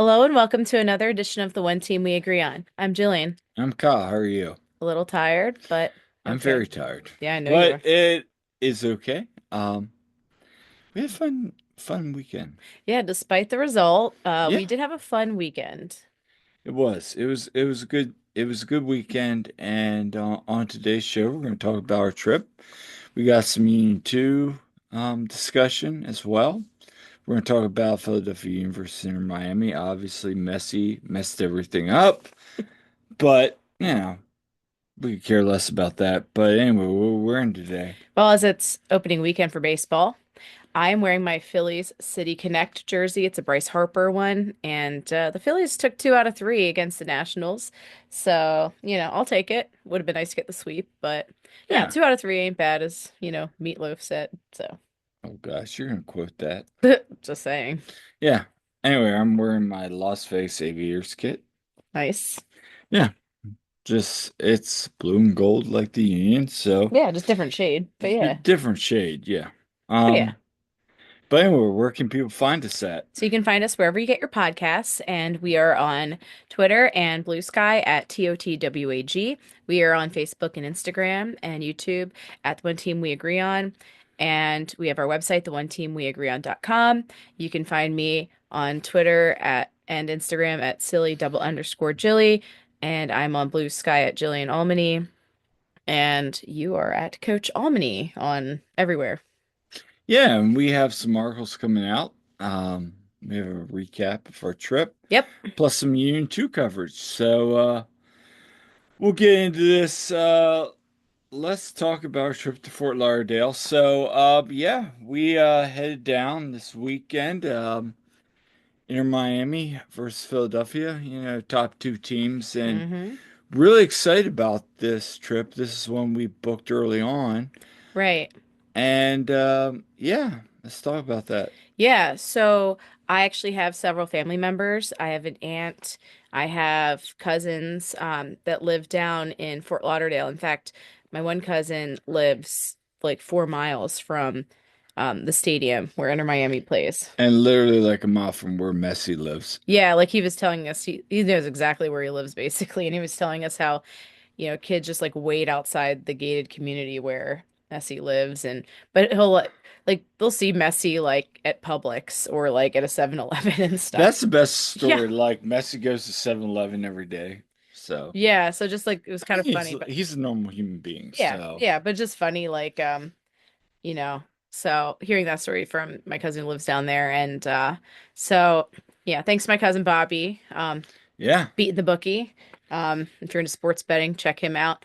Hello and welcome to another edition of the One Team We Agree On. I'm Jillian. I'm Kyle. How are you? A little tired, but I'm okay. very tired, Yeah, I know you but are. it is okay. We had a fun weekend. Yeah, despite the result, Yeah, we did have a fun weekend. it was. It was a good. It was a good weekend. And on today's show, we're going to talk about our trip. We got some Union 2 discussion as well. We're going to talk about Philadelphia University in Miami. Obviously, Messi messed everything up, but we could care less about that. But anyway, we're in today. Well, as it's opening weekend for baseball, I am wearing my Phillies City Connect jersey. It's a Bryce Harper one, and the Phillies took 2 out of 3 against the Nationals. So, I'll take it. Would have been nice to get the sweep, but yeah, Yeah. 2 out of 3 ain't bad, as Meatloaf said. So, Oh gosh, you're gonna quote that. just saying. Yeah. Anyway, I'm wearing my Las Vegas Aviators kit. Nice. Yeah. Just it's blue and gold like the Union, so Yeah, just different shade, but yeah. different shade, yeah. Oh, yeah. Um, but anyway, where can people find us at? So you can find us wherever you get your podcasts, and we are on Twitter and Blue Sky at TOTWAG. We are on Facebook and Instagram and YouTube at the One Team We Agree On. And we have our website, theoneteamweagreeon.com. You can find me on Twitter at and Instagram at silly double underscore Jilly. And I'm on Blue Sky at Jillian Almany. And you are at Coach Almany on everywhere. Yeah, and we have some articles coming out. We have a recap of our trip, Yep. plus some Union 2 coverage. So we'll get into this. Let's talk about our trip to Fort Lauderdale. So, yeah, we headed down this weekend. Inter Miami versus Philadelphia, top two teams, and Mm-hmm. really excited about this trip. This is one we booked early on, Right. and yeah, let's talk about that. Yeah, so I actually have several family members. I have an aunt. I have cousins that live down in Fort Lauderdale. In fact, my one cousin lives like 4 miles from the stadium where Inter Miami plays. And literally like a mile from where Messi lives. Yeah, like he was telling us, he knows exactly where he lives basically, and he was telling us how kids just like wait outside the gated community where Messi lives but he'll like they'll see Messi like at Publix or like at a 7-Eleven and That's stuff. the best Yeah. story. Like Messi goes to 7-Eleven every day, so Yeah, so just like it was I kind mean of funny, but he's a normal human being. yeah, So yeah, but just funny like you know, so hearing that story from my cousin who lives down there and so yeah, thanks to my cousin Bobby. yeah, Beating the bookie. If you're into sports betting, check him out.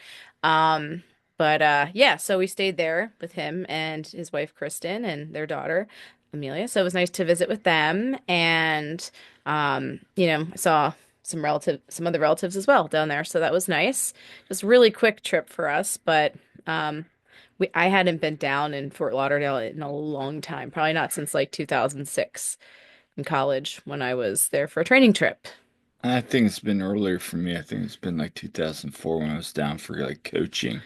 But yeah, so we stayed there with him and his wife Kristen and their daughter Amelia. So it was nice to visit with them and I saw some other relatives as well down there. So that was nice. Just really quick trip for us, but I hadn't been down in Fort Lauderdale in a long time, probably not since like 2006 in college when I was there for a training trip. I think it's been earlier for me. I think it's been like 2004 when I was down for like coaching.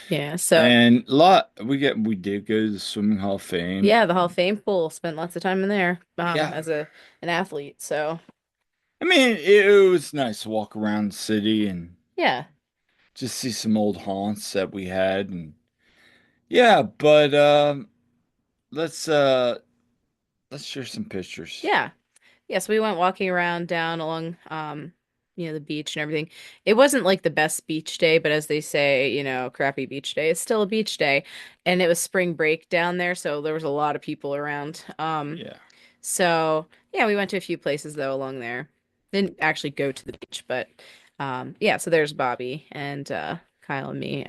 Yeah, so And a lot we did go to the Swimming Hall of Fame. yeah, the Hall of Fame pool. Spent lots of time in there, Yeah. as an athlete. So I mean, it was nice to walk around the city and yeah, just see some old haunts that we had and yeah, but let's uh let's share some pictures. yeah, yeah. So we went walking around down along, the beach and everything. It wasn't like the best beach day, but as they say, crappy beach day. It's still a beach day, and it was spring break down there, so there was a lot of people around. Yeah. So yeah, we went to a few places though along there. Didn't actually go to the beach, but yeah. So there's Bobby and Kyle and me.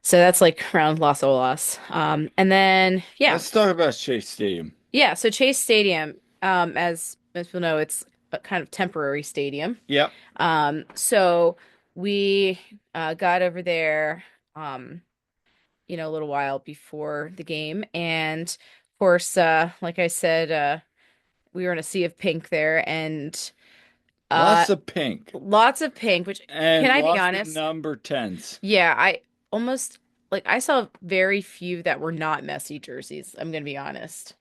So that's like around Las Olas. And then yeah, Let's talk about Chase Stadium. yeah. So Chase Stadium, as people know, it's a kind of temporary stadium. Yep. So we got over there, um, a little while before the game, and of course, like I said, we were in a sea of pink there, and uh, Lots of pink lots of pink. Which can and I be lots of honest? number 10s. Yeah, I almost like I saw very few that were not messy jerseys. I'm gonna be honest.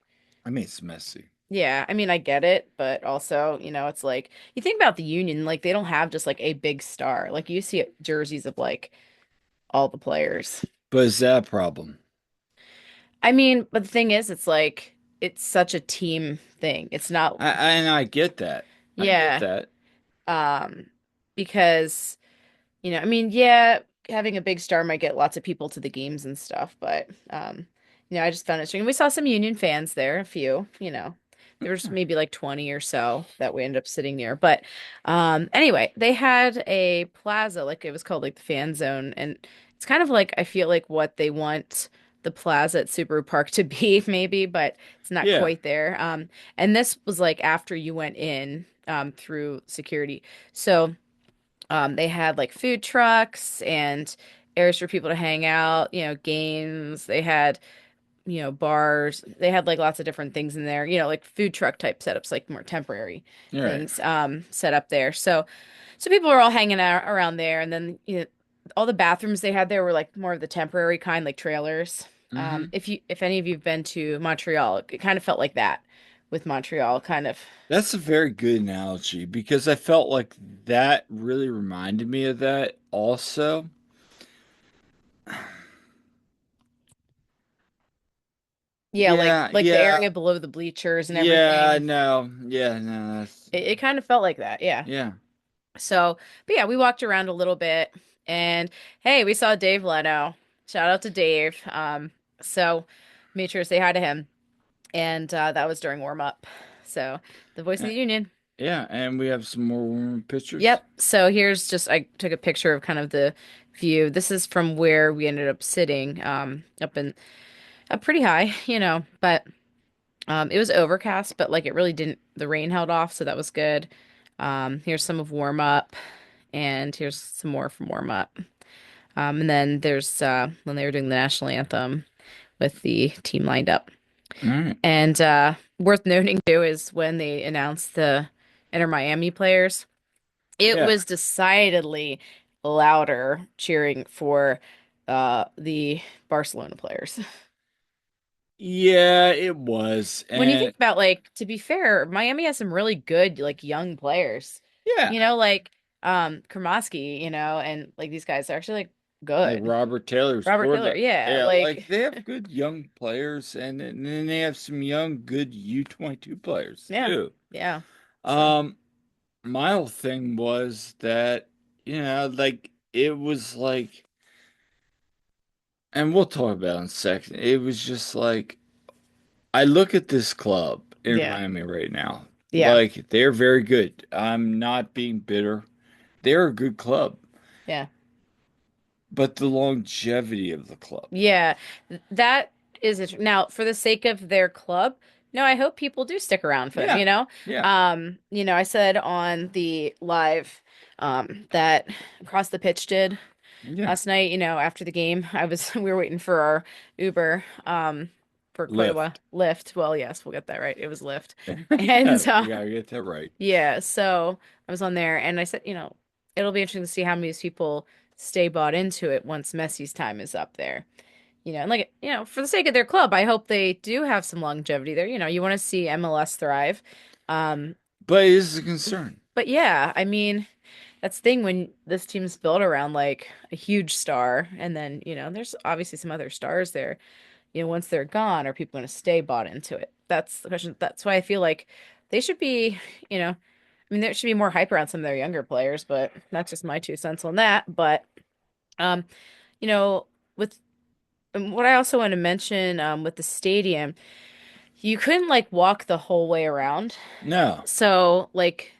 I mean, it's messy. Yeah, I mean, I get it, but also, it's like you think about the Union, like they don't have just like a big star. Like you see jerseys of like all the players. But is that a problem? I mean, but the thing is, it's like it's such a team thing. It's not, And I get that. I get yeah, that. um, because I mean, yeah, having a big star might get lots of people to the games and stuff, but I just found it interesting. We saw some Union fans there, a few, there was maybe like 20 or so that we ended up sitting near. But anyway, they had a plaza, like it was called like the fan zone, and it's kind of like I feel like what they want the plaza at Subaru Park to be, maybe, but it's not Yeah. quite there. And this was like after you went in through security. So they had like food trucks and areas for people to hang out, games. They had, bars. They had like lots of different things in there, like food truck type setups, like more temporary All right. things set up there. So people were all hanging out around there, and then all the bathrooms they had there were like more of the temporary kind, like trailers. Hmm. If any of you've been to Montreal, it kind of felt like that with Montreal, kind of. That's a very good analogy because I felt like that really reminded me of that also. Yeah, like Yeah, the yeah, area below the bleachers and yeah, everything. no, yeah, no, that's, It kind of felt like that, yeah. yeah, So, but yeah, we walked around a little bit, and hey, we saw Dave Leno. Shout out to Dave. So made sure to say hi to him, and that was during warm up. So the voice of eh, the union. yeah, and we have some more warm pictures. Yep. So here's just I took a picture of kind of the view. This is from where we ended up sitting, up pretty high, but. It was overcast, but like it really didn't, the rain held off, so that was good. Here's some of warm up, and here's some more from warm up. And then there's when they were doing the national anthem with the team lined up. All right. And worth noting too is when they announced the Inter Miami players, it Yeah. was decidedly louder cheering for the Barcelona players. Yeah, it was. When you think And about like, to be fair, Miami has some really good like young players. yeah, Like Kromoski, and like these guys are actually like like good. Robert Taylor Robert scored Taylor, the, yeah, yeah, like like they have good young players and then they have some young good U22 players yeah, too. yeah. So Um my whole thing was that, like it was like, and we'll talk about it in a second. It was just like I look at this club in yeah, Miami right now. yeah, Like they're very good. I'm not being bitter. They're a good club, yeah. but the longevity of the club. Yeah, that is it. Now, for the sake of their club, no, I hope people do stick around for them, Yeah. Yeah. I said on the live that Across the Pitch did Yeah. last night, after the game. We were waiting for our Uber for quite a while. Lift. Lyft. Well, yes, we'll get that right. It was Lyft. Yeah, And we gotta get that right. yeah, so I was on there and I said, it'll be interesting to see how many people stay bought into it once Messi's time is up there. And like, for the sake of their club, I hope they do have some longevity there. You want to see MLS thrive. Um, But it is a concern. but yeah, I mean, that's the thing when this team's built around like a huge star, and then, there's obviously some other stars there. Once they're gone, are people going to stay bought into it? That's the question. That's why I feel like they should be, I mean, there should be more hype around some of their younger players, but that's just my 2 cents on that. But, um, you know, with what I also want to mention, with the stadium, you couldn't like walk the whole way around. No. So like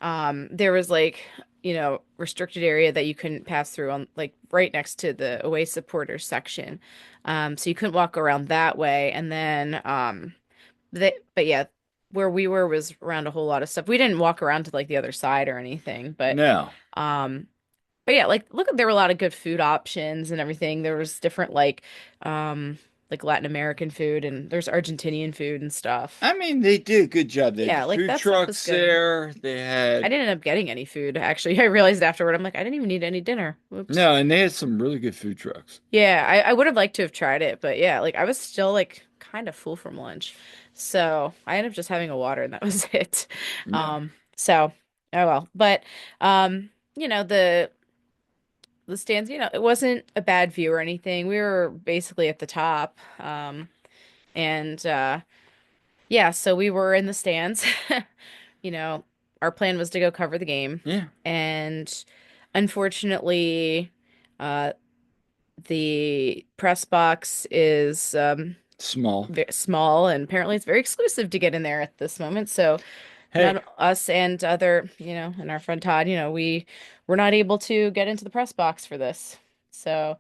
there was like, restricted area that you couldn't pass through on like right next to the away supporters section. So you couldn't walk around that way. And then but yeah, where we were was around a whole lot of stuff. We didn't walk around to like the other side or anything, No. um but yeah, like look, there were a lot of good food options and everything. There was different like Latin American food, and there's Argentinian food and stuff. I mean, they did a good job. They had the Yeah, like food that stuff was trucks good. there. They I had, didn't end up getting any food, actually. I realized afterward, I'm like, I didn't even need any dinner. Whoops. no, and they had some really good food trucks. Yeah, I would have liked to have tried it, but yeah, like I was still like kind of full from lunch. So I ended up just having a water and that was it. Yeah. So oh well. But you know, the stands, it wasn't a bad view or anything. We were basically at the top. And yeah, so we were in the stands. You know, our plan was to go cover the game. Yeah. And unfortunately, uh, the press box is Small. very small, and apparently it's very exclusive to get in there at this moment. So Hey, not us and other, and our friend Todd, we were not able to get into the press box for this. So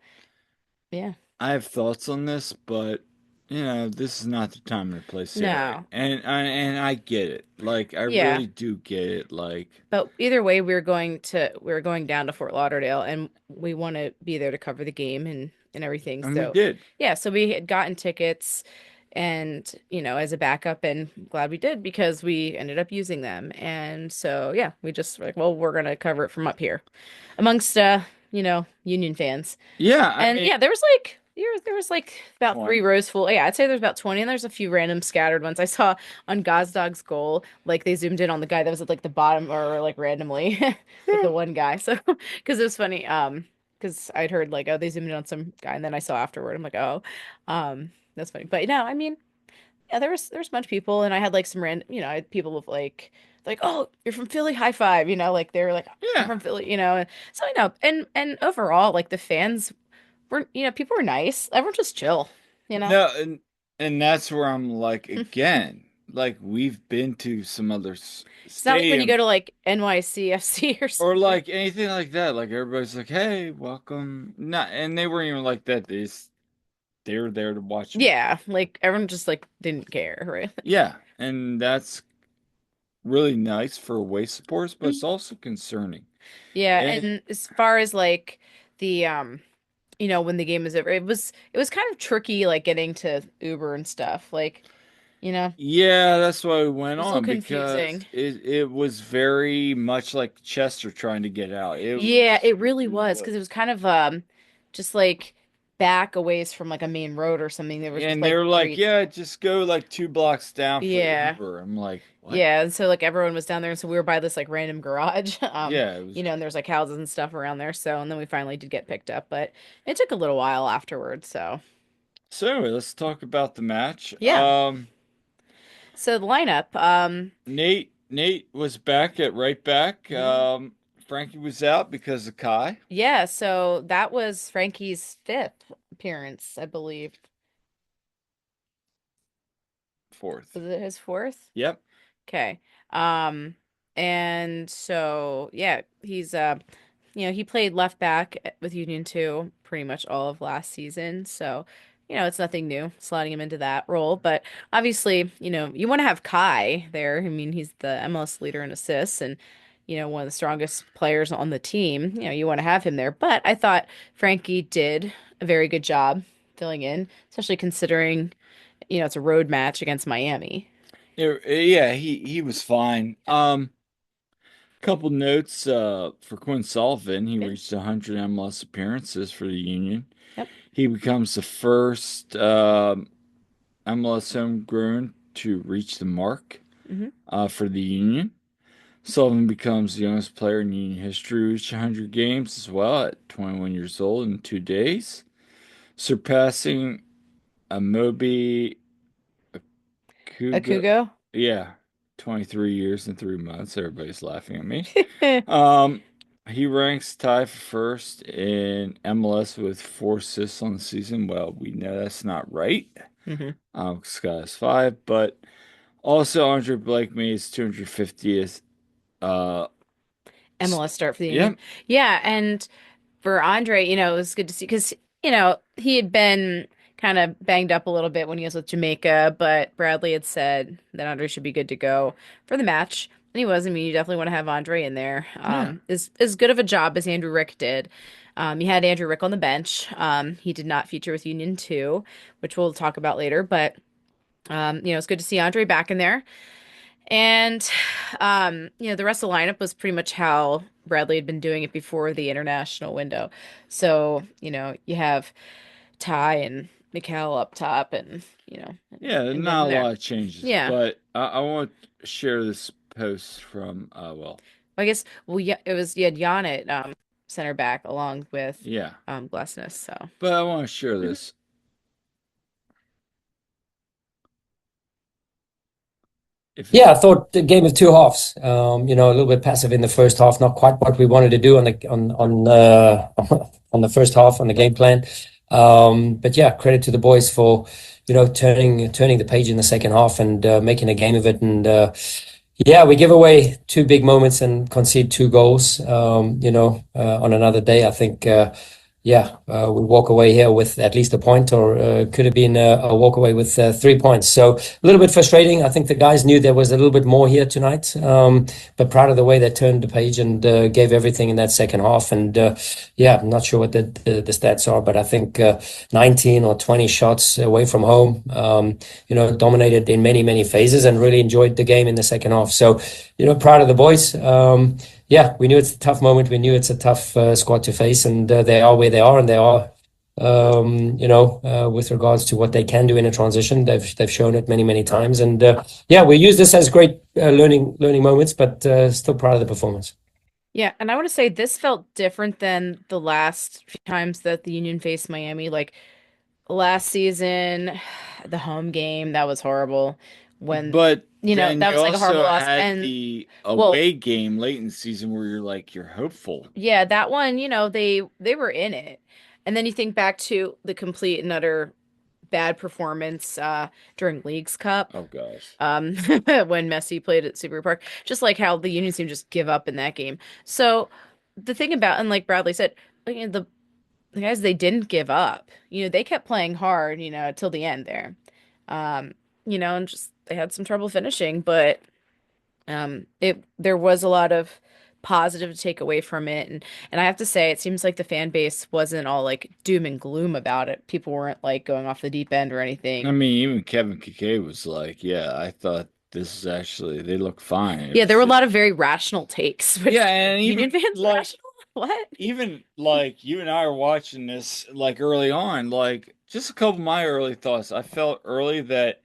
yeah, I have thoughts on this, but this is not the time and the place to say it. no, And I get it. Like I yeah. really do get it. Like But either way, we were going down to Fort Lauderdale, and we want to be there to cover the game and everything. and we So did. yeah, so we had gotten tickets, and as a backup, and glad we did because we ended up using them. And so yeah, we just were like, well, we're gonna cover it from up here, amongst Union fans. Yeah, I And mean yeah, there was like about three 20. rows full. Yeah, I'd say there's about 20, and there's a few random scattered ones. I saw on Gozdog's goal, like they zoomed in on the guy that was at like the bottom or like randomly, like the one guy. So because it was funny, because I'd heard like, oh, they zoomed in on some guy, and then I saw afterward. I'm like, oh, that's funny. But no, I mean, yeah, there's a bunch of people, and I had like some random, I had people with like, oh, you're from Philly, high five, like they were like, I'm Yeah. from Philly, and so I know, and overall, like the fans were, people were nice. Everyone just chill, you know? No, and that's where I'm like again, like we've been to some other It's not like when you go stadiums to like NYCFC or or something. like anything like that. Like everybody's like, "Hey, welcome." Not, and they weren't even like that. They were there to watch. Yeah, like everyone just like didn't care, right? Yeah, and that's really nice for away supporters, but it's Mhm. also concerning. Yeah, And and as far as like the when the game was over, it was kind of tricky like getting to Uber and stuff. Like, it yeah, that's why we went was a little on because confusing. it was very much like Chester trying to get out. Yeah, it It really really was was. because it was kind of just like back a ways from like a main road or something. There was just And they like were like, streets. "Yeah, just go like 2 blocks down for Yeah. Uber." I'm like, "What?" Yeah, and so like everyone was down there, and so we were by this like random garage, Yeah, it was. and there's like houses and stuff around there. So, and then we finally did get picked up, but it took a little while afterwards. So, So anyway, let's talk about the match. yeah. So the lineup, Nate was back at right back. mhm. Frankie was out because of Kai. Yeah, so that was Frankie's fifth appearance, I believe. Fourth. Was it his fourth? Yep. Okay. Um, and so yeah, he's he played left back with Union 2 pretty much all of last season. So, it's nothing new slotting him into that role. But obviously, you want to have Kai there. I mean, he's the MLS leader in assists and, one of the strongest players on the team. You want to have him there. But I thought Frankie did a very good job filling in, especially considering, it's a road match against Miami. Yeah, he was fine. Couple notes for Quinn Sullivan. He Okay. reached 100 MLS appearances for the Union. Yep. He becomes the first MLS homegrown to reach the mark Hmm. for the Union. Sullivan becomes the youngest player in Union history to reach 100 games as well at 21 years old in 2 days, surpassing Amobi Akugo. Akugo. Yeah, 23 years and 3 months. Everybody's laughing at me. Um, he ranks tied for first in MLS with 4 assists on the season. Well, we know that's not right. Hmm. Scott has 5, but also Andre Blake made his 250th. Uh, MLS start for the Union. yep, Yeah, and for Andre, it was good to see because, he had been kind of banged up a little bit when he was with Jamaica, but Bradley had said that Andre should be good to go for the match. And he was. I mean, you definitely want to have Andre in there. yeah. As good of a job as Andrew Rick did. You had Andrew Rick on the bench. He did not feature with Union 2, which we'll talk about later, but it's good to see Andre back in there. And the rest of the lineup was pretty much how Bradley had been doing it before the international window. So, you have Ty and Mikal up top and, Yeah, and get not him a there. lot of changes, Yeah. but I want to share this post from I guess, well, yeah, it was, you had Jan at center back along with yeah, Glesnes. So, but I want to share mhm. this. If Yeah, I thought the game of two halves. A little bit passive in the first half, not quite what we wanted to do on the first half on the game plan. But yeah, credit to the boys for turning the page in the second half and making a game of it. And yeah, we give away two big moments and concede two goals. On another day, I think. We walk away here with at least a point, or could have been a walk away with 3 points. So a little bit frustrating. I think the guys knew there was a little bit more here tonight, but proud of the way they turned the page and gave everything in that second half. And yeah, I'm not sure what the stats are, but I think 19 or 20 shots away from home. Dominated in many many phases and really enjoyed the game in the second half. So proud of the boys. Yeah, we knew it's a tough moment. We knew it's a tough squad to face, and they are where they are, and they are, with regards to what they can do in a transition. They've shown it many many times, and yeah, we use this as great learning moments, but still proud of the performance. Yeah, and I want to say this felt different than the last few times that the Union faced Miami. Like last season, the home game, that was horrible. When, But then that you was like a horrible also loss. had And the well, away game late in the season where you're hopeful. yeah, that one, they were in it. And then you think back to the complete and utter bad performance during Leagues Cup. Oh gosh. When Messi played at Super Park, just like how the Union team just give up in that game. So the thing about, and like Bradley said, the guys, they didn't give up. They kept playing hard, till the end there. Um, and just they had some trouble finishing, but it there was a lot of positive to take away from it, and I have to say, it seems like the fan base wasn't all like doom and gloom about it. People weren't like going off the deep end or I anything. mean, even Kevin Kike was like, "Yeah, I thought this is actually they look fine." It Yeah, was there were a just lot of very rational takes, yeah, which and Union fans rational? What? even like you and I are watching this like early on, like just a couple of my early thoughts. I felt early that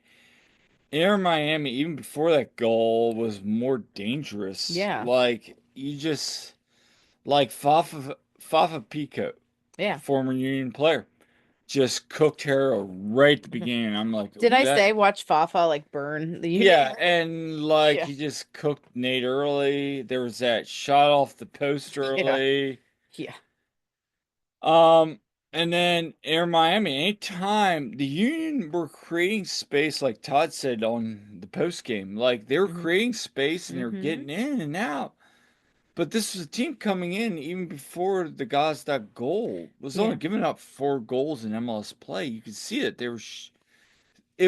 Air Miami, even before that goal, was more dangerous. Yeah. Like you just like Fafa Pico, Yeah. former Union player, just cooked her right at the beginning. I'm like, Did ooh, I that say watch Fafa like burn the Union? yeah, and like Yeah. he just cooked Nate early. There was that shot off the post Yeah. early. Yeah. Um, and then Air Miami, anytime the Union were creating space, like Todd said on the post game, like they were Hmm. creating space and they were Hmm. getting in and out. But this was a team coming in even before the guys that goal was only Yeah. giving up 4 goals in MLS play. You could see it. It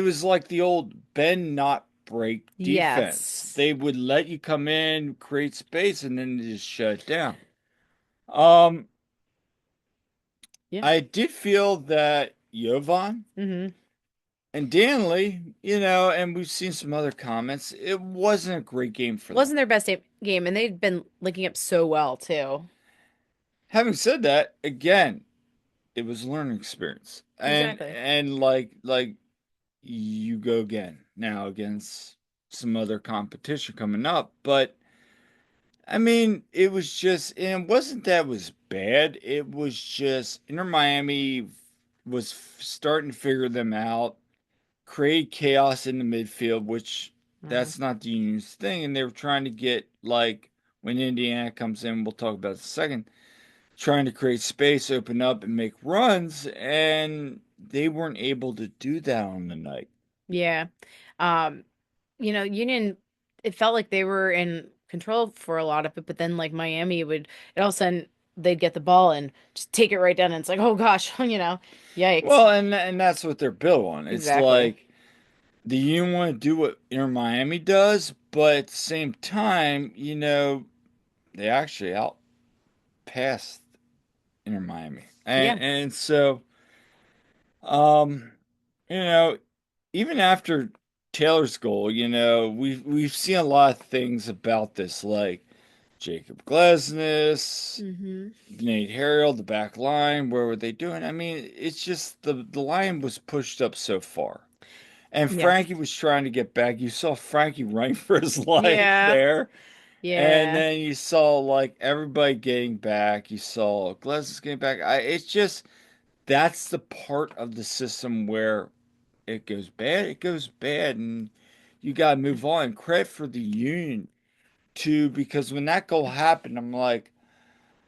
was like the old bend not break defense. Yes. They would let you come in, create space, and then just shut it down. Um, Yeah. I did feel that Jovan Hmm. and Danley, and we've seen some other comments, it wasn't a great game for them. Wasn't their best game, and they'd been linking up so well too. Having said that, again, it was a learning experience. And Exactly. and like you go again now against some other competition coming up, but I mean, it was just, and it wasn't that it was bad. It was just Inter Miami was starting to figure them out, create chaos in the midfield, which Hmm. that's not the Union's thing. And they were trying to get, like, when Indiana comes in, we'll talk about it in a second, trying to create space, open up, and make runs. And they weren't able to do that on the night. Yeah. Um, Union, it felt like they were in control for a lot of it, but then like Miami would, it all of a sudden they'd get the ball and just take it right down, and it's like, oh gosh, yikes. Well, and that's what they're built on. It's Exactly. like, do you want to do what Inter Miami does, but at the same time, they actually outpassed Inter Miami, and Yeah. and so um, you know, even after Taylor's goal, we've seen a lot of things about this, like Jacob Glesnes, Hmm. Nate Harrell, the back line. Where were they doing? I mean, it's just the line was pushed up so far. And Yeah. Frankie was trying to get back. You saw Frankie running for his life Yeah. there. And Yeah. then you saw like everybody getting back. You saw Glesnes getting back. It's just that's the part of the system where it goes bad, and you gotta move on. Credit for the union too, because when that goal happened, I'm like,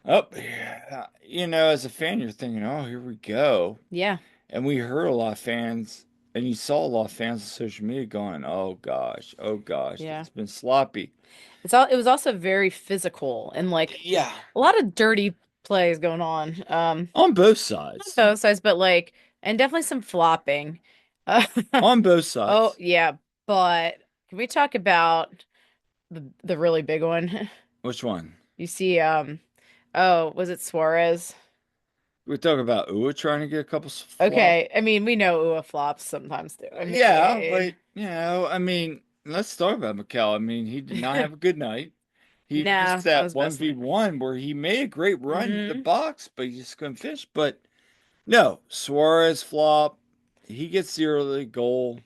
oh, yeah. As a fan, you're thinking, oh, here we go. Yeah. And we heard a lot of fans, and you saw a lot of fans on social media going, oh gosh, Yeah. it's been sloppy. It was also very physical and like Yeah, a lot of dirty plays going on. on both Not sides. both sides, but like, and definitely some flopping. Uh, On both oh sides. yeah, but can we talk about the really big one? Which one? You see, oh, was it Suarez? We're talking about Ua trying to get a couple flop. Okay, I mean we know Ua flops sometimes too. I Yeah, mean, but I mean, let's talk about Mikel. I mean, he did not have a good night. He nah, missed I that was one messing v with. one where he made a great run to the Hmm. box, but he just couldn't finish. But no, Suarez flop. He gets the early goal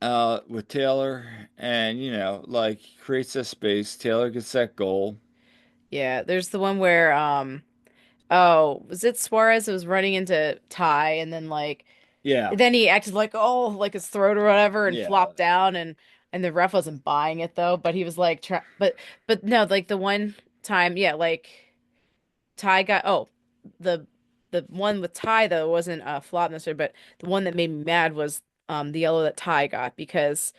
with Taylor, and like he creates that space. Taylor gets that goal. Yeah, there's the one where oh, was it Suarez that was running into Ty and then like Yeah, then he acted like oh like his throat or whatever and yeah, flopped down and the ref wasn't buying it though, but he was like but no, like the one time, yeah, like Ty got oh the the one with Ty though wasn't a flop necessarily, but the one that made me mad was the yellow that Ty got because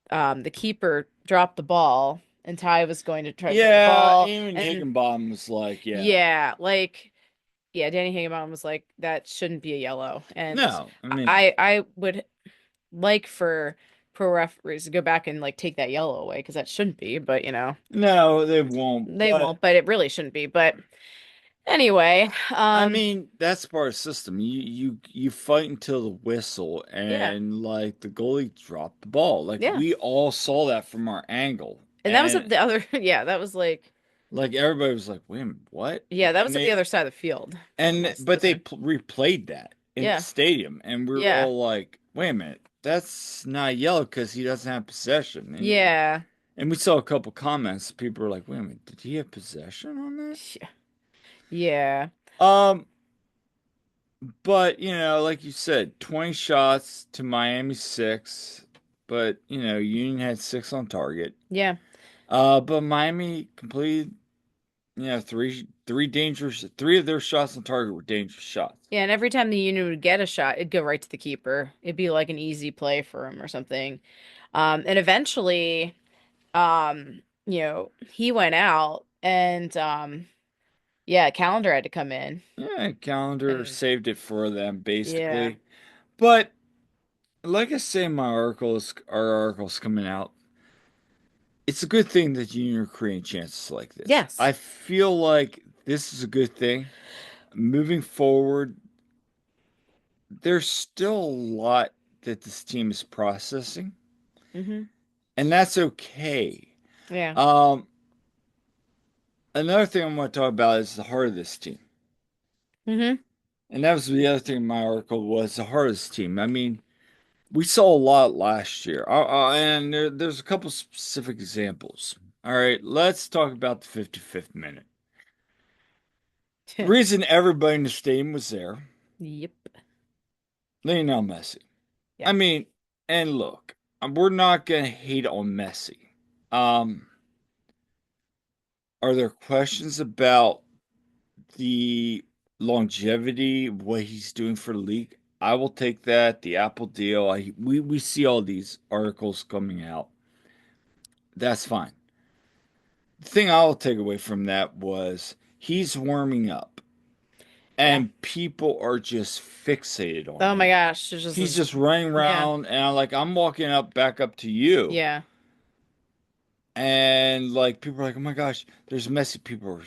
the keeper dropped the ball and Ty was going to try to put the yeah. ball Even and Higginbottom was like, yeah, yeah, like yeah, Danny Higginbotham was like that shouldn't be a yellow, and no. I mean, I would like for pro referees to go back and like take that yellow away because that shouldn't be, but no, they won't. they But won't, but it really shouldn't be. But anyway, I mean, that's part of the system. You fight until the whistle, yeah, and like the goalie dropped the ball. Like yeah, we all saw that from our angle, and that was at and the other, yeah, that was like, like everybody was like, "Wait a minute, what?" yeah, that And was at the they other side of the field from and us but this they time. replayed that in the Yeah, stadium, and we were yeah, all like, "Wait a minute, that's not yellow because he doesn't have possession." yeah, And we saw a couple comments. People were like, "Wait a minute, did he have possession on that?" yeah, Um, But, like you said, 20 shots to Miami 6, but, Union had 6 on target. yeah, But Miami completed, three of their shots on target were dangerous shots. yeah. And every time the Union would get a shot, it'd go right to the keeper. It'd be like an easy play for him or something. And eventually, he went out and yeah, calendar had to come in. Yeah, calendar And saved it for them, yeah. basically. But, like I say in my articles, our articles coming out, it's a good thing that Union are creating chances like this. Yes. I feel like this is a good thing. Moving forward, there's still a lot that this team is processing, Hmm. and that's okay. Yeah. Um, Another thing I want to talk about is the heart of this team, Hmm. and that was the other thing in my article was the heart of this team. I mean, we saw a lot last year, and there's a couple specific examples. All right, let's talk about the 55th minute. The reason everybody in the stadium was there, Yep. Lionel Messi. Yeah. I mean, and look, we're not gonna hate on Messi. Um, Are there questions about the longevity, what he's doing for the league? I will take that. The Apple deal. We see all these articles coming out. That's fine. The thing I'll take away from that was he's warming up, Yeah. and people are just fixated on Oh my him. gosh. It's just He's just running yeah. around, and I'm walking back up to you, Yeah. and like people are like, "Oh my gosh, there's Messi." People are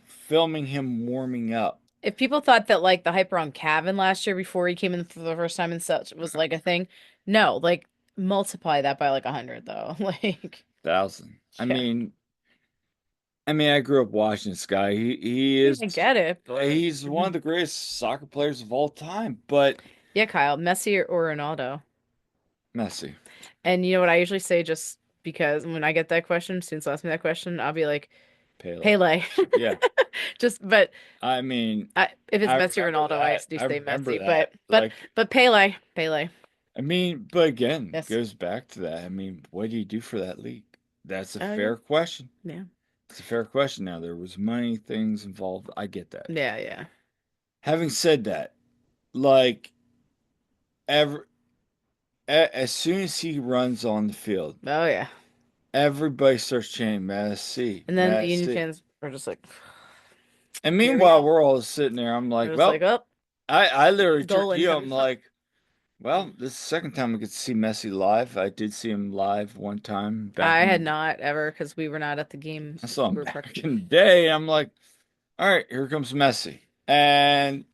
filming him warming up. If people thought that like the hype around Cavan last year before he came in for the first time and such was like a thing, no, like multiply that by like 100 though. Like, Thousand. I yeah. mean, I mean, I grew up watching this guy. He I is mean, I get it, but he's one of the greatest soccer players of all time, but yeah, Kyle, Messi or Ronaldo. Messi, And you know what I usually say just because when I get that question, students ask me that question, I'll be like, Pele. Pele. Yeah. Just, but I mean, if it's I Messi or remember Ronaldo, I that. do I say remember Messi. that. Like, But Pele. I mean, but again, Yes. goes back to that. I mean, what do you do for that league? That's a Oh yeah. fair question. Yeah. It's a fair question. Now, there was money, things involved. I get that. Yeah, yeah. Having said that, like, ever as soon as he runs on the field, Oh yeah. everybody starts chanting Messi, And then the Union Messi. fans are just like, And here we meanwhile, go. we're all sitting there. I'm They're like, just like, well, oh, I literally turned goal to you. I'm incoming. like, well, this is the second time we get to see Messi live. I did see him live one time back I had in, not ever because we were not at the game. I saw We him were parked. back in the day. I'm like, all right, here comes Messi. And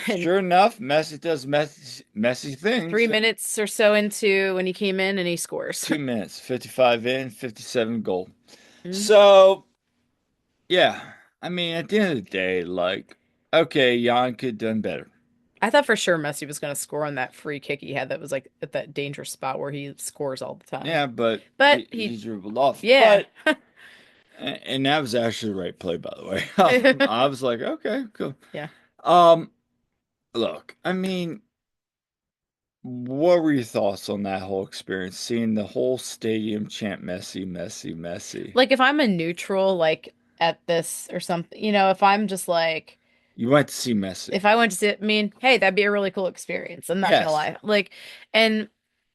And sure enough, Messi does Messi things. 3 minutes or so into when he came in and he scores. 2 minutes, 55 in, 57 goal. Mhm. So, yeah, I mean, at the end of the day, like, okay, Jan could have done better. I thought for sure Messi was going to score on that free kick he had that was like at that dangerous spot where he scores all the time. Yeah, but But he dribbled off. yeah. But and that was actually the right play, by the way. I was like, okay, cool. Yeah. Um, look, I mean, what were your thoughts on that whole experience? Seeing the whole stadium chant Messi, Messi, Messi. Like if I'm a neutral like at this or something, if I'm just like You went to see Messi. if I went to see it, I mean, hey, that'd be a really cool experience. I'm not gonna Yes. lie. Like and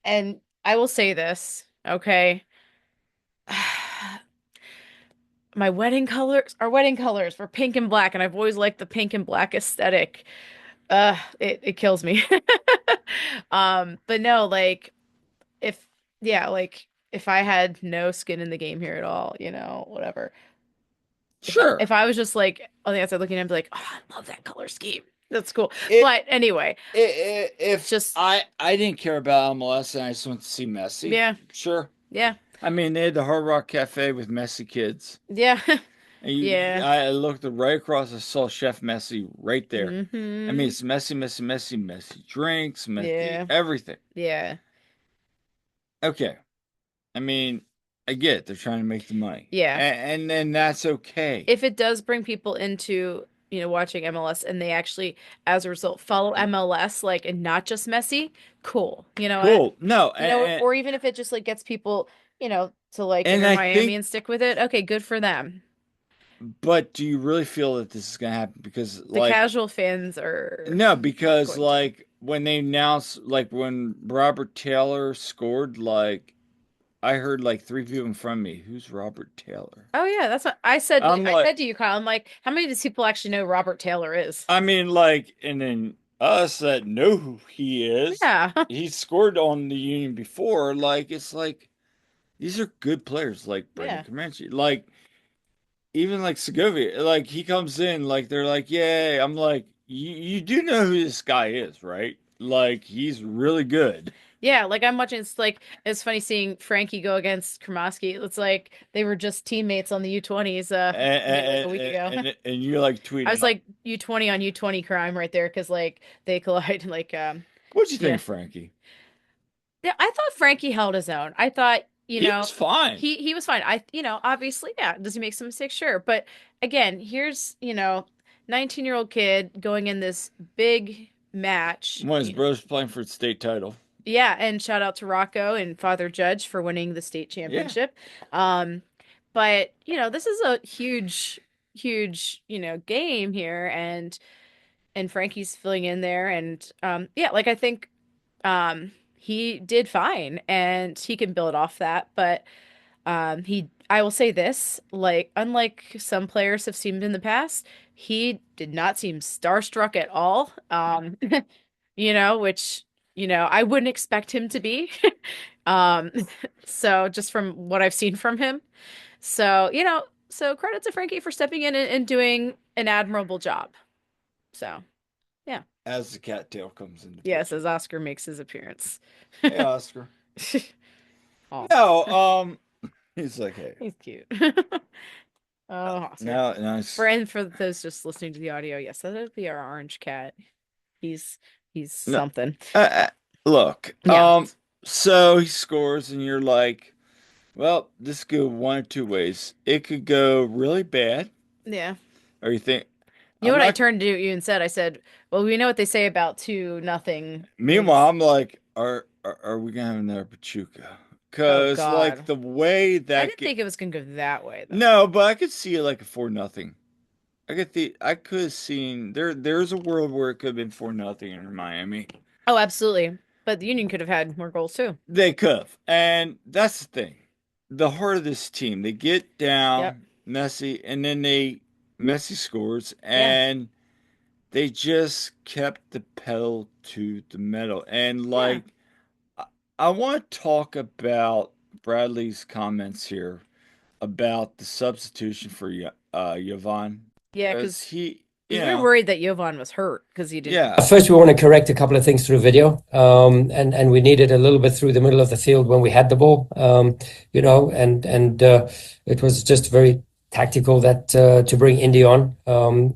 and I will say this, okay? My wedding colors, our wedding colors were pink and black, and I've always liked the pink and black aesthetic. It kills me. But no, like if yeah, like if I had no skin in the game here at all, whatever. If Sure. I was just like on the outside looking, I'd be like, oh, I love that color scheme. That's cool. It, But anyway, if just I didn't care about MLS and I just went to see Messi, yeah, sure. yeah, I mean, they had the Hard Rock Cafe with Messi kids. yeah, And yeah. I looked right across. I saw Chef Messi right there. I mean, Mm-hmm. it's Messi, Messi, Messi, Messi drinks, Messi Yeah, everything. yeah, Okay, I mean, I get it. They're trying to make the money, yeah. and then that's okay. If it does bring people into, watching MLS and they actually, as a result, follow MLS, like, and not just Messi, cool. You know what? Cool. No, Or even if it just like gets people, to like and Inter I Miami think, and stick with it, okay, good for them. but do you really feel that this is gonna happen? Because The like, casual fans are no, not because going to. like when they announced, like when Robert Taylor scored, like I heard like three people in front of me. Who's Robert Taylor? Oh yeah, that's what I said. I'm I like, said to you, Kyle. I'm like, how many of these people actually know Robert Taylor is? I mean, like, and then us that know who he is, Yeah, he scored on the Union before. Like, it's like these are good players, like Brendan yeah, Comanche, like even like Segovia. Like he comes in, like they're like, "Yay!" I'm like, you do know who this guy is, right? Like he's really good, yeah. Like I'm watching. It's funny seeing Frankie go against Kromoski. It's like they were just teammates on the U20s. Maybe like a week ago. and you're like I tweeting. was like U20 on U20 crime right there because like they collide. Like What'd you yeah. think, Frankie? Yeah, I thought Frankie held his own. I thought, He was fine. he was fine. Obviously, yeah, does he make some mistakes? Sure. But again, here's, 19-year-old kid going in this big match. One of his brothers playing for the state title. Yeah, and shout out to Rocco and Father Judge for winning the state Yeah. championship. Um, but, this is a huge, huge, game here and Frankie's filling in there and yeah, like I think he did fine and he can build off that, but I will say this, like unlike some players have seemed in the past, he did not seem starstruck at all. Which, I wouldn't expect him to be. Um, so just from what I've seen from him. So, so credit to Frankie for stepping in and doing an admirable job. So, yeah. As the cattail comes into Yes, picture. as Oscar makes his appearance. Hey, Oscar. Oh, No, he's like, hey. he's cute. Oh, awesome. Now, nice. For those just listening to the audio, yes, that would be our orange cat. He's he's No, something. uh, look. Yeah. So he scores, and you're like, well, this could go one or two ways. It could go really bad, Yeah. or you think You know I'm what I not. turned to you and said? I said, "Well, we know what they say about 2-0 Meanwhile, wins." I'm like, are we gonna have another Pachuca? Oh Because like God. the way I that didn't think it was gonna go that way though. no, but I could see it like a 4-0. I could have seen there's a world where it could have been 4-0 in Miami. Oh, absolutely. But the Union could have had more goals too. They could have. And that's the thing. The heart of this team, they get Yep. down Messi and then Messi scores Yeah. and they just kept the pedal to the metal. And Yeah. like I, I want to talk about Bradley's comments here about the substitution for Yvonne Yeah, because he, because we were worried that Jovan was hurt because he didn't. yeah, First, we want to correct a couple of things through video, and we needed a little bit through the middle of the field when we had the ball, and it was just very tactical that to bring Indy on,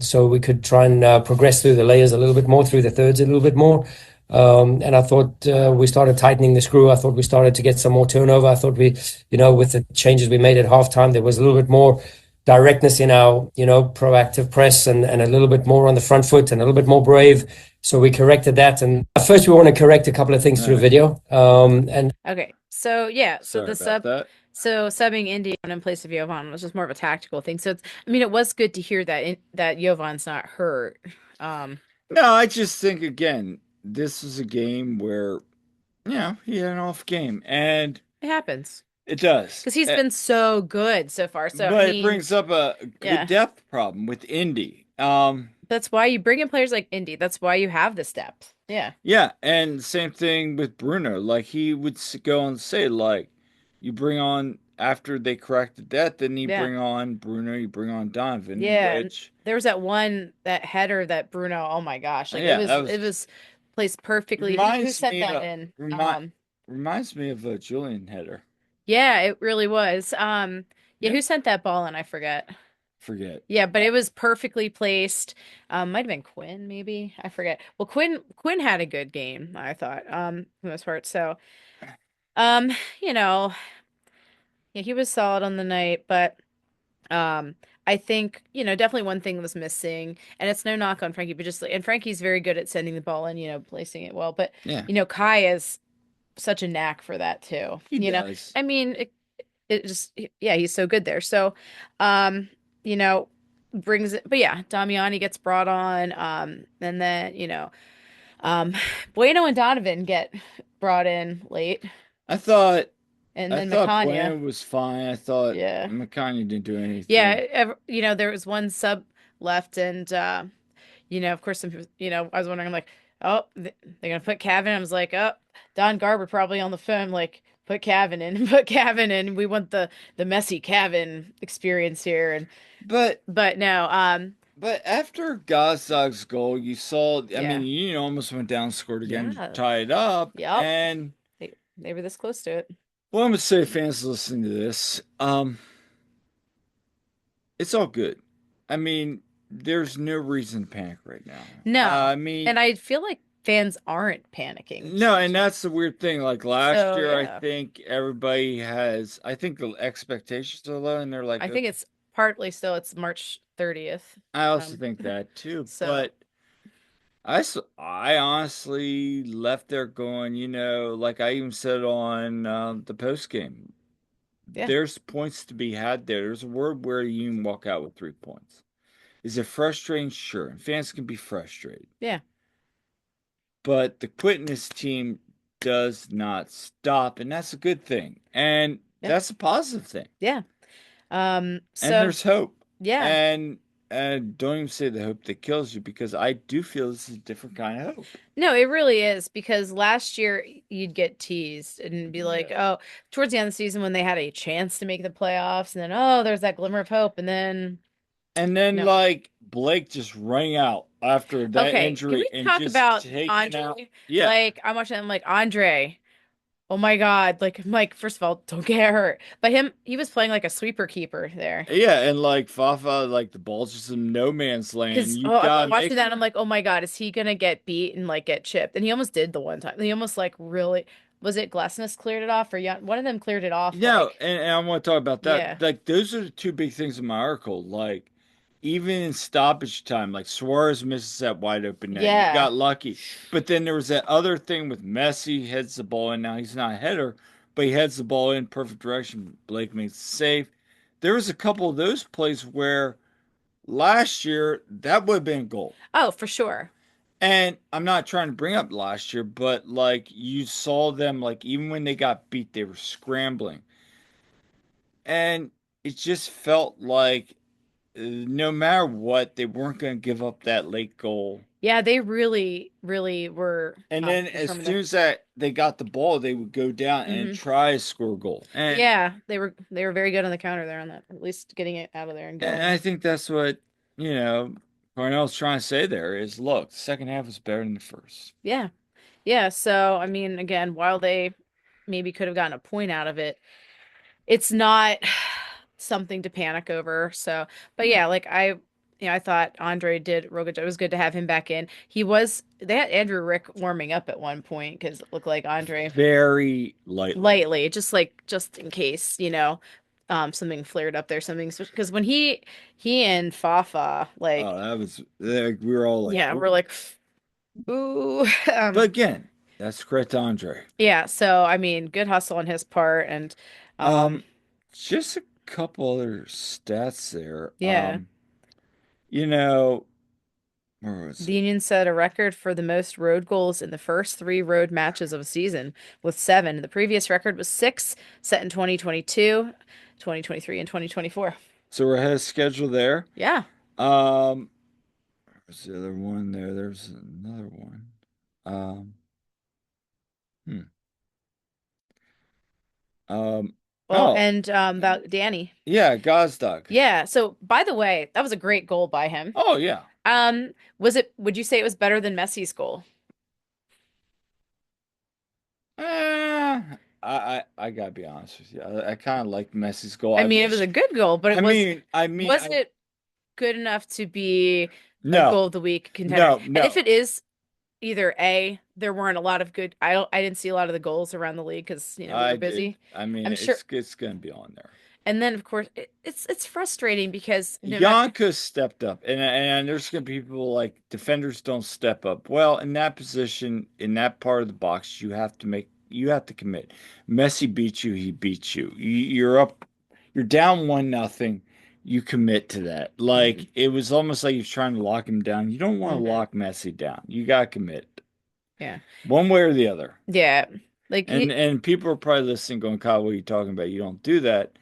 so we could try and progress through the layers a little bit more, through the thirds a little bit more. And I thought we started tightening the screw. I thought we started to get some more turnover. I thought with the changes we made at halftime, there was a little bit more directness in our, proactive press and a little bit more on the front foot and a little bit more brave. So we corrected that. And first, we want to correct a couple of things all through right. video. And Okay, so yeah, so Sorry about that. subbing Indy on in place of Jovan was just more of a tactical thing. So I mean, it was good to hear that Jovan's not hurt. Um, No, I just think again, this is a game where, he had an off game, and it happens it does. because he's been so good so far. So I But it mean, brings up a good yeah, depth problem with Indy. that's why you bring in players like Indy. That's why you have this depth. Yeah, Yeah, and same thing with Bruno. Like he would go and say, like, you bring on after they corrected that, then you yeah, bring on Bruno, you bring on Donovan, yeah. And which, there was that header that Bruno. Oh my gosh, like yeah, that it was was placed perfectly. Who reminds sent me that of in? reminds me of a Julian header. Yeah, it really was. Yeah, Yep, who sent that ball in? I forget. forget. Yeah, but it was perfectly placed. Might have been Quinn, maybe. I forget. Well, Quinn had a good game, I thought, for the most part. So, um, you know, yeah, he was solid on the night, but um, I think, definitely one thing was missing, and it's no knock on Frankie, but and Frankie's very good at sending the ball in, placing it well. But, Yeah, Kai is such a knack for that too. he does. I mean, it just yeah, he's so good there. So um you know brings it, but yeah, Damiani gets brought on, and then um Bueno and Donovan get brought in late, I thought and I then thought Macania. Bland was fine. I thought Yeah, McConaughey didn't do yeah, anything. there was one sub left, and of course some people, I was wondering, I'm like, oh, they're gonna put Cavan. I was like, oh, Don Garber probably on the phone, like, put Cavan in, put Cavan in. We want the Messi Cavan experience here, and But but no, But after Gazag's goal, you saw, I mean, yeah, you almost went down, scored again to yeah, tie it up. yep, And they were this close to it. well, I'm gonna say, fans listening to this, it's all good. I mean, there's no reason to panic right now. No, I mean, and I feel like fans aren't panicking. no, and that's the weird thing. Like last So year, I yeah, think I think the expectations are low, and they're like, I think okay. it's partly still it's March 30th. I also Um, think that too, so but I honestly left there going, like I even said on the post game, yeah, there's points to be had there. There's a word where you can walk out with 3 points. Is it frustrating? Sure. And fans can be frustrated. yeah, But the quitness team does not stop, and that's a good thing. And yeah, that's a positive thing. yeah. And So there's hope. yeah. And don't even say the hope that kills you because I do feel this is a different kind of hope. No, it really is, because last year you'd get teased and be like, Yeah. oh, towards the end of the season when they had a chance to make the playoffs, and then, oh, there's that glimmer of hope, and then And then no. like Blake just rang out after that Okay, can injury we and talk just about taking out. Andre? Yeah. Like, I'm watching, I'm like, Andre, Oh my God. Like, Mike, first of all, don't get hurt. But he was playing like a sweeper keeper there. Yeah, and like Fafa, like the ball's just in no man's land. Because You oh, I'm gotta watching make that and I'm like, oh my God, is he gonna get beat and like get chipped? And he almost did the one time. He almost like really was it Glassness cleared it off or one of them cleared it off no, like and I want to talk about that. yeah. Like those are the two big things in my article. Like even in stoppage time, like Suarez misses that wide open net. You Yeah. got lucky. But then there was that other thing with Messi heads the ball in. Now he's not a header, but he heads the ball in perfect direction. Blake makes the save. There was a couple of those plays where last year that would have been a goal. Oh, for sure. And I'm not trying to bring up last year, but like you saw them, like even when they got beat, they were scrambling. And it just felt like no matter what, they weren't going to give up that late goal. Yeah, they really, really were And then as determined soon to. as that they got the ball, they would go down and Hmm. try to score a goal. Yeah, they were very good on the counter there on that, at least getting it out of there and And going. I think that's what, you know, Cornell's trying to say there is look, the second half was better than the first. Yeah. Yeah, so I mean, again, while they maybe could have gotten a point out of it, it's not something to panic over. So, but No. yeah, like I thought Andre did real good job. It was good to have him back in. They had Andrew Rick warming up at one point because it looked like Andre Very lightly. lightly, just in case, something flared up there, something because when he and Fafa, like, Oh, that was like, we were all like, yeah, we're ooh. like, ooh, But again, that's correct, Andre. yeah. So I mean, good hustle on his part, and um, Um, just a couple other stats there. yeah. You know, where was The it? Union set a record for the most road goals in the first three road matches of a season with seven. The previous record was six, set in 2022, 2023, and 2024. So we're ahead of schedule there. Yeah. Um, where's the other one there? There's another one. Um, hmm. Um, Well, oh, and about Danny. yeah, Gazdag. Yeah. So, by the way, that was a great goal by him. Oh, yeah. Would you say it was better than Messi's goal? I gotta be honest with you. I kind of like Messi's goal. I I mean, it was a wish. good goal, but was I it good enough to be a no, goal of the week contender? no, And if no. it is, either A, there weren't a lot of good I didn't see a lot of the goals around the league because, we were I did. busy. I mean, I'm sure. it's gonna be on there. And then of course it's frustrating because no matter Janka stepped up, and there's gonna be people like defenders don't step up. Well, in that position, in that part of the box, you have to commit. Messi beats you, he beats you. You're up, you're down 1-0. You commit to that. Mhm. Like it was almost like you're trying to lock him down. You don't want to Mhm. lock Messi down. You gotta commit Yeah. one way or the other. Yeah. Like And people are probably listening, going, "Kyle, what are you talking about? You don't do that."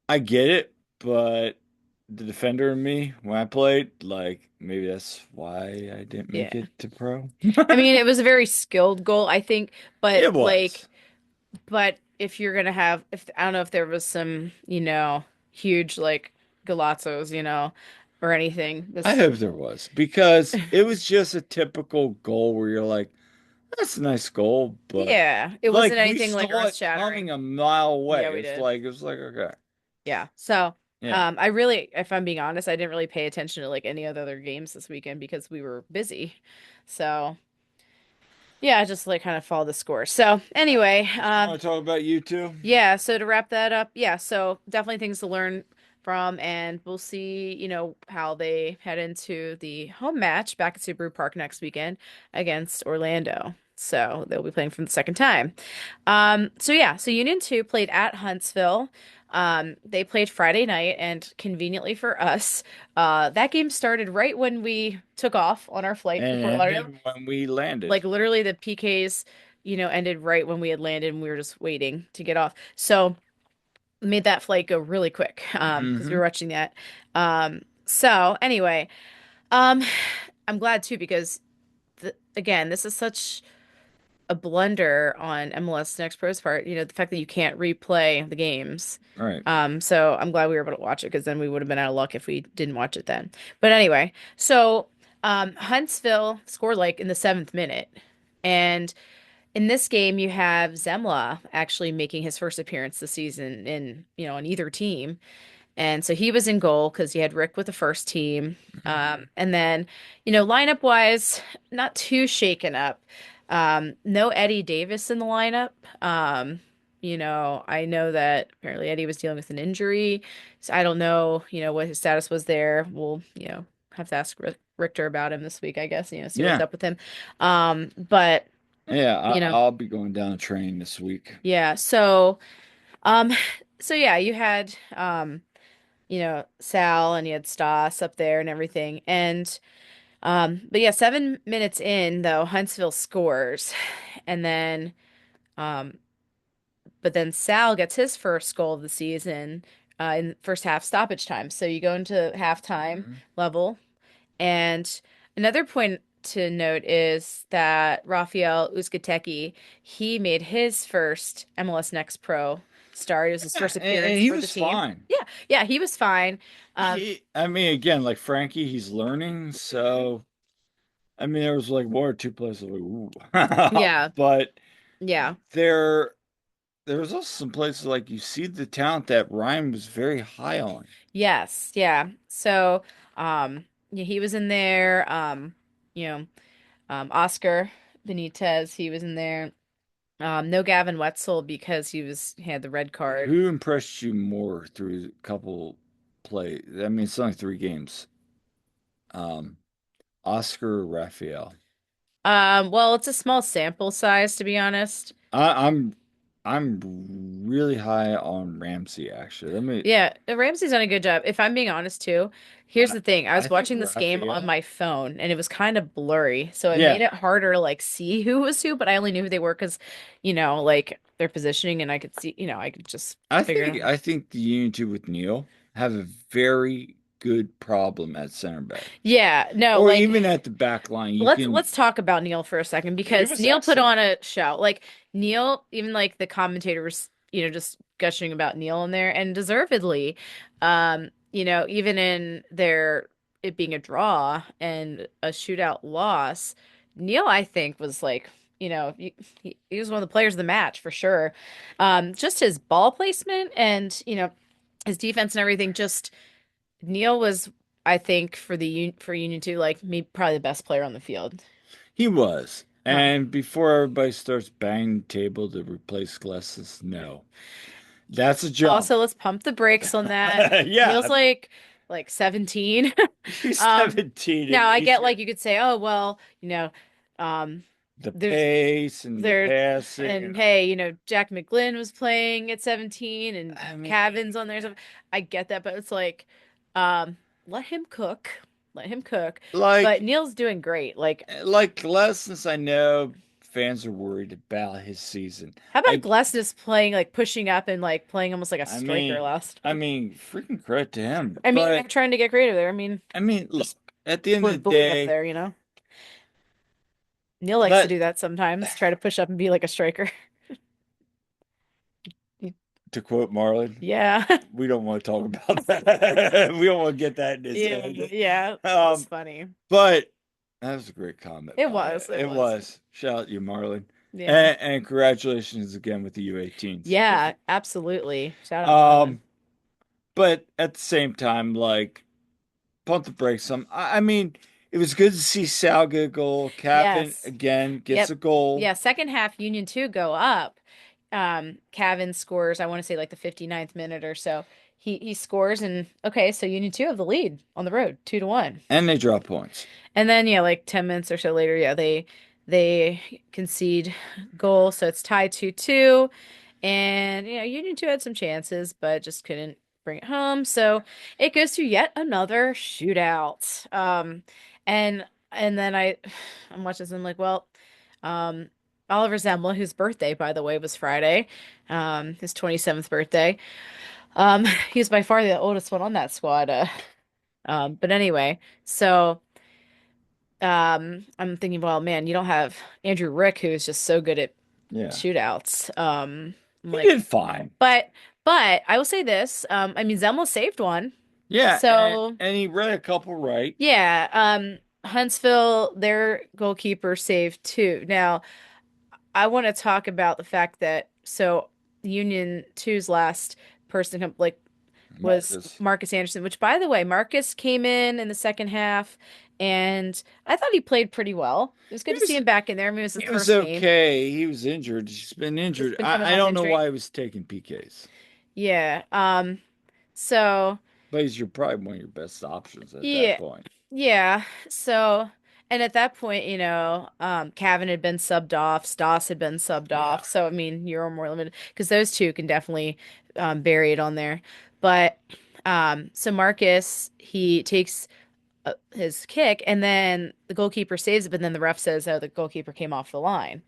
I get it, but the defender in me, when I played, like maybe that's why I didn't make yeah. it to pro. I mean, it was a very skilled goal, I think, but It like was. but if you're gonna have if I don't know if there was some, huge like golazzos, or anything. I This hope there was because it was just a typical goal where you're like, that's a nice goal, but yeah, it like wasn't we anything like saw it earth-shattering. coming a mile Yeah, away. we did. It was like okay, Yeah. So, yeah. I really, if I'm being honest, I didn't really pay attention to like any of the other games this weekend because we were busy. So, yeah, I just like kind of followed the score. So, anyway, You want to talk about you two? yeah, so to wrap that up, yeah, so definitely things to learn from, and we'll see, how they head into the home match back at Subaru Park next weekend against Orlando. So they'll be playing for the second time. So yeah, so Union 2 played at Huntsville. They played Friday night, and conveniently for us, that game started right when we took off on our flight to And Fort Lauderdale. ended when we landed. Like literally the PKs, ended right when we had landed and we were just waiting to get off. So made that flight go really quick because we Hmm. were watching that. So anyway, um I'm glad too because again, this is such a blunder on MLS Next Pro's part, the fact that you can't replay the games. All right. So I'm glad we were able to watch it because then we would have been out of luck if we didn't watch it then. But anyway, so Huntsville scored like in the seventh minute. And in this game, you have Zemla actually making his first appearance this season on either team. And so he was in goal because you had Rick with the first team. And then, lineup wise, not too shaken up. No Eddie Davis in the lineup. I know that apparently Eddie was dealing with an injury. So I don't know, what his status was there. We'll, have to ask Richter about him this week, I guess, see what's Yeah. up with him. But, Yeah, you know, I'll be going down a train this week. yeah. Um, so yeah, you had, Sal and you had Stas up there and everything. But yeah, 7 minutes in though, Huntsville scores. And then, um, but then Sal gets his first goal of the season, in first half stoppage time. So you go into halftime Mhm. level. And another point to note is that Rafael Uzcategui, he made his first MLS Next Pro start. It was his Yeah, first and appearance he for the was team. fine. Yeah, yeah, he was fine. Um, I mean, again, like Frankie, he's learning. So, I mean, there was like one or two places like, ooh. yeah, But yeah. there, there was also some places like you see the talent that Ryan was very high on. Yes, yeah. So, yeah, he was in there. You know, Oscar Benitez, he was in there. No Gavin Wetzel because he had the red card. Who impressed you more through a couple play? I mean, it's only 3 games. Um, Oscar or Raphael? Well, it's a small sample size to be honest. I, I'm I'm really high on Ramsey actually. Yeah, Ramsey's done a good job. If I'm being honest too, here's I, the thing. I I was think watching this game on Raphael. my phone and it was kind of blurry, so it Yeah, made it harder to like see who was who, but I only knew who they were because, like their positioning and I could see, I could just figure it out. I think the Unity with Neil have a very good problem at center back. Yeah, no, Or like even at the back line. You let's can let's talk about Neil for a second he because was Neil put excellent. on a show. Like Neil, even like the commentators, just gushing about Neil in there and deservedly. Even in their it being a draw and a shootout loss, Neil I think was like, he was one of the players of the match for sure. Just his ball placement and, his defense and everything just Neil was, I think, for Union 2, like me, probably the best player on the field. He was. Um, And before everybody starts banging the table to replace Glasses, no. That's a jump. Also, let's pump the brakes on that. Neil's Yeah, like 17. he's Um, 17 and Now I he's get like you could say, oh well, um, the there's pace and the there passing and and hey, Jack McGlynn was playing at 17 and I mean Cavan's on there. So I get that, but it's like, um, let him cook, let him cook. But like Neil's doing great. Like, like lessons I know fans are worried about his season. how about I Glesnes playing like pushing up and like playing almost like a I striker mean last I week? mean freaking credit to him. I mean, they're But trying to get creative there. I mean, look, at the end of the put Bowie up day, there. Neil likes to let do that sometimes, try to push up and be like a striker. to quote Marlon, Yeah. we don't want to talk about that. We don't want to get that in his Yeah, head. yeah. That's Um, funny. but that was a great comment, It by was. It it was. was. Shout out you, Marlon. Yeah. And congratulations again with the U18s. Yeah, absolutely. Shout out Marlon. Um, but at the same time, like, pump the brakes some. I mean, it was good to see Sal get a goal. Cavan Yes. again gets Yep. a goal. Yeah, second half Union 2 go up. Cavan scores, I want to say like the 59th minute or so. He scores and okay, so Union 2 have the lead on the road, 2-1. And they drop points. And then yeah, like 10 minutes or so later, yeah, they concede goal, so it's tied 2-2. And Union 2 had some chances, but just couldn't bring it home. So it goes through yet another shootout. And then I'm watching this and I'm like, well, um, Oliver Zembla, whose birthday, by the way, was Friday, his 27th birthday. He was by far the oldest one on that squad. But anyway, so I'm thinking, well, man, you don't have Andrew Rick, who is just so good at Yeah. shootouts. I'm He like, did fine. but I will say this. I mean, Zemel saved one. Yeah, So and he read a couple right. yeah, Huntsville, their goalkeeper saved two. Now, I want to talk about the fact that Union Two's last person was Marcus. Marcus Anderson, which by the way, Marcus came in the second half and I thought he played pretty well. It was He good to see was him back in there. I mean, it was his he was first game. okay. He was injured. He's been He's injured. been coming I off don't know injury. why he was taking PKs. Yeah. So But he's probably one of your best options at that yeah. point. Yeah. So and at that point, Cavan had been subbed off, Stoss had been subbed Yeah. off. So I mean, you're more limited because those two can definitely bury it on there. But so Marcus, he takes his kick and then the goalkeeper saves it, but then the ref says, "Oh, the goalkeeper came off the line."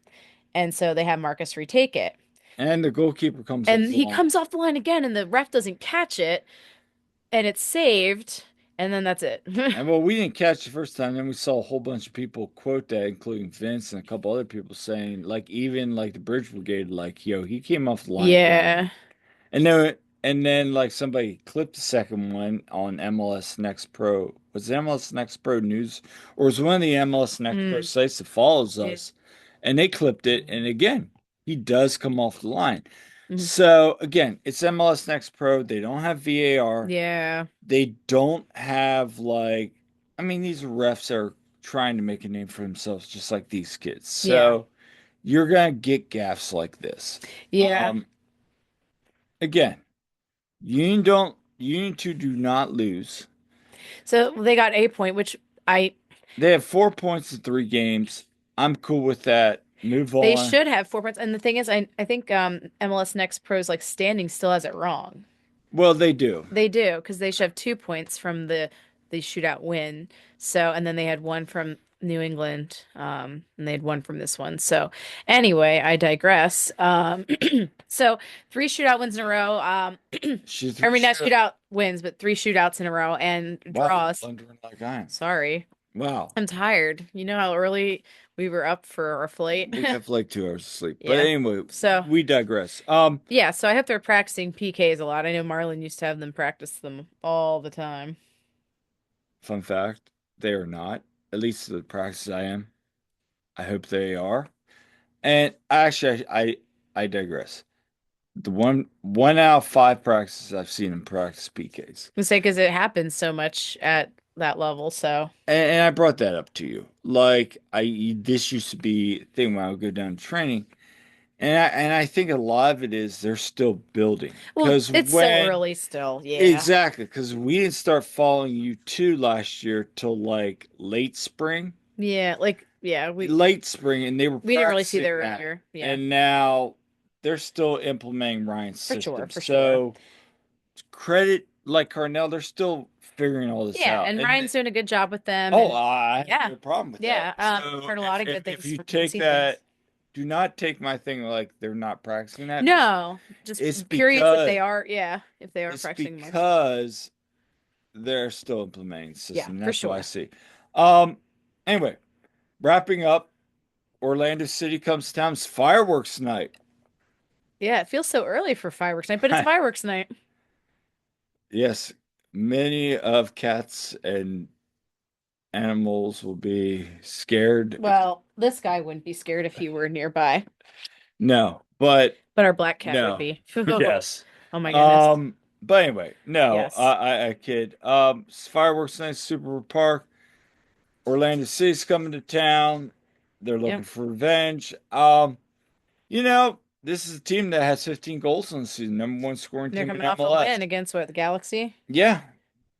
And so they have Marcus retake it. And the goalkeeper comes up And the he line. comes off the line again and the ref doesn't catch it and it's saved and then that's it. And well, we didn't catch the first time. Then we saw a whole bunch of people quote that, including Vince and a couple other people saying, like, even like the Bridge Brigade, like, yo, he came off the line again. Yeah. And then like somebody clipped the second one on MLS Next Pro. Was it MLS Next Pro News? Or was one of the MLS Next Pro Mm. sites that follows Yeah. us? And they clipped it. And again, he does come off the line. Mhm. So again, it's MLS Next Pro. They don't have VAR. Yeah. They don't have like, I mean, these refs are trying to make a name for themselves, just like these kids. Yeah. So you're gonna get gaffes like this. Yeah. Again, Union two do not lose. So they got a point, which I They have 4 points in 3 games. I'm cool with that. Move they on. should have 4 points. And the thing is, I think MLS Next Pro's like standing still has it wrong. Well, they do. They do because they should have 2 points from the shootout win. So and then they had one from New England, and they had one from this one. So anyway, I digress. So three shootout wins in a row. She's I mean not sure. shootout wins, but three shootouts in a row and Wow, draws. thundering like I am. Sorry, Wow. I'm tired. You know how early we were up for our flight? We have like 2 hours of sleep. But Yeah. anyway, So we digress. yeah, so I hope they're practicing PKs a lot. I know Marlon used to have them practice them all the time. Fun fact, they are not. At least the practice I am. I hope they are. And actually, I digress. The one out of 5 practices I've seen him practice PKs. I say because it happens so much at that level. So And I brought that up to you. Like this used to be a thing when I would go down to training. And I think a lot of it is they're still building. well, Because it's so when early still. Yeah. exactly, because we didn't start following you two last year till like late spring. Yeah, like yeah, Late spring, and they were we didn't really see practicing that that. earlier. Yeah, And now they're still implementing Ryan's for sure, system. for sure. So credit like Carnell, they're still figuring all this Yeah, out. and And Ryan's doing a good job with them oh, and I have yeah. no problem with that. Yeah. So Heard a lot of good if things you from take seen things. that, do not take my thing like they're not practicing that. No, It's just curious if because they are, yeah, if they are it's practicing much. because they're still implementing the Yeah, system. for That's what I sure. see. Um, anyway, wrapping up, Orlando City comes to town. It's fireworks night. Yeah, it feels so early for fireworks night, but it's fireworks night. Yes, many of cats and animals will be scared. Well, this guy wouldn't be scared if he were nearby, No, but but our black cat would no. be. Yes. Oh my goodness. But anyway, no, Yes. I kid. It's fireworks night, Super Park. Orlando City's coming to town. They're looking Yep. for revenge. This is a team that has 15 goals on the season, number one scoring They're team in coming off a MLS. win against what, the Galaxy? Yeah,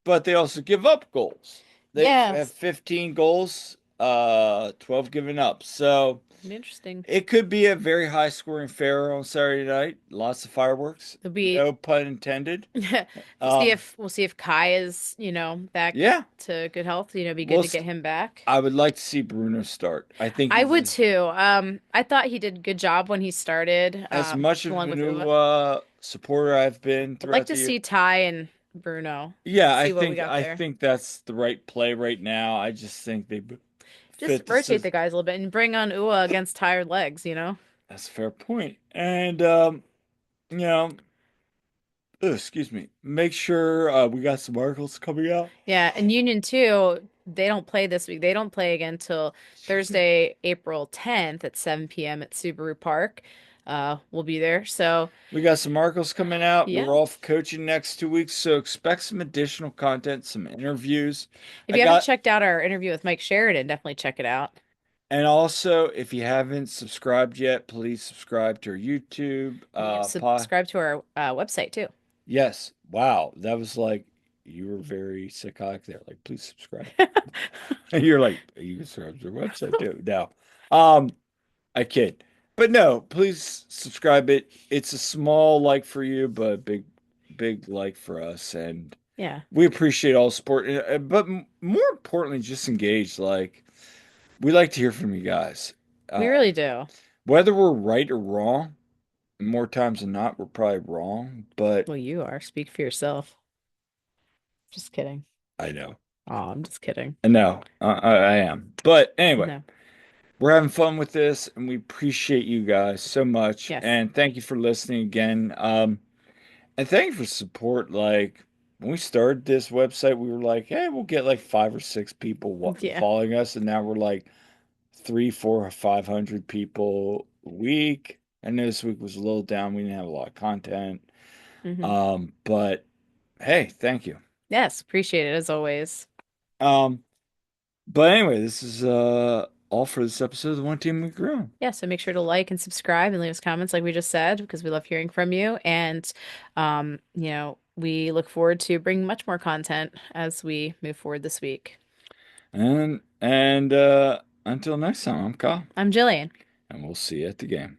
but they also give up goals. They have Yes. 15 goals, 12 given up. So Interesting. it could be a very high scoring affair on Saturday night. Lots of fireworks. It'll be No pun intended. see Um, if we'll see if Kai is, back yeah, to good health. Be good we'll. to get him back. I would like to see Bruno start. I think I he's would too. I thought he did a good job when he started, as much of along a with new Ua. supporter I've been I'd like throughout to the year. see Ty and Bruno. Yeah, I See what we think got I there. think that's the right play right now. I just think they Just fit the rotate system. the guys a little bit and bring on Ua against tired legs. That's a fair point. And you know, excuse me. Make sure we got some articles coming out. Yeah, and Union too they don't play this week. They don't play again till Thursday, April 10th at 7 p.m. at Subaru Park. We'll be there. So, We got some articles coming out. yeah. We're off coaching next 2 weeks, so expect some additional content, some interviews. If I you haven't got, checked out our interview with Mike Sheridan, definitely check it out. and also if you haven't subscribed yet, please subscribe to our YouTube. You subscribe to our website too. Yes. Wow, that was like you were very psychotic there. Like, please subscribe. And you're like, you can subscribe to our website too. No, um, I kid, but no, please subscribe. It's a small like for you, but a big like for us, and Yeah, we appreciate all support. But more importantly, just engage. Like, we like to hear from you guys. we Uh, really do. whether we're right or wrong, more times than not, we're probably wrong. But Well, you are. Speak for yourself. Just kidding. I know, Oh, I'm just kidding. no, I am. But anyway, No. we're having fun with this, and we appreciate you guys so much. Yes. And thank you for listening again. And thank you for support. Like, when we started this website, we were like, hey, we'll get like 5 or 6 people Yeah. following us. And now we're like 3, 4, 500 people a week. I know this week was a little down. We didn't have a lot of content. Hmm. But hey, thank you. Yes. Appreciate it as always. Um, but anyway, this is all for this episode of the One Team We Grew. Yeah. So make sure to like and subscribe and leave us comments like we just said, because we love hearing from you. And, we look forward to bringing much more content as we move forward this week. And until next time, I'm Kyle, I'm Jillian. and we'll see you at the game.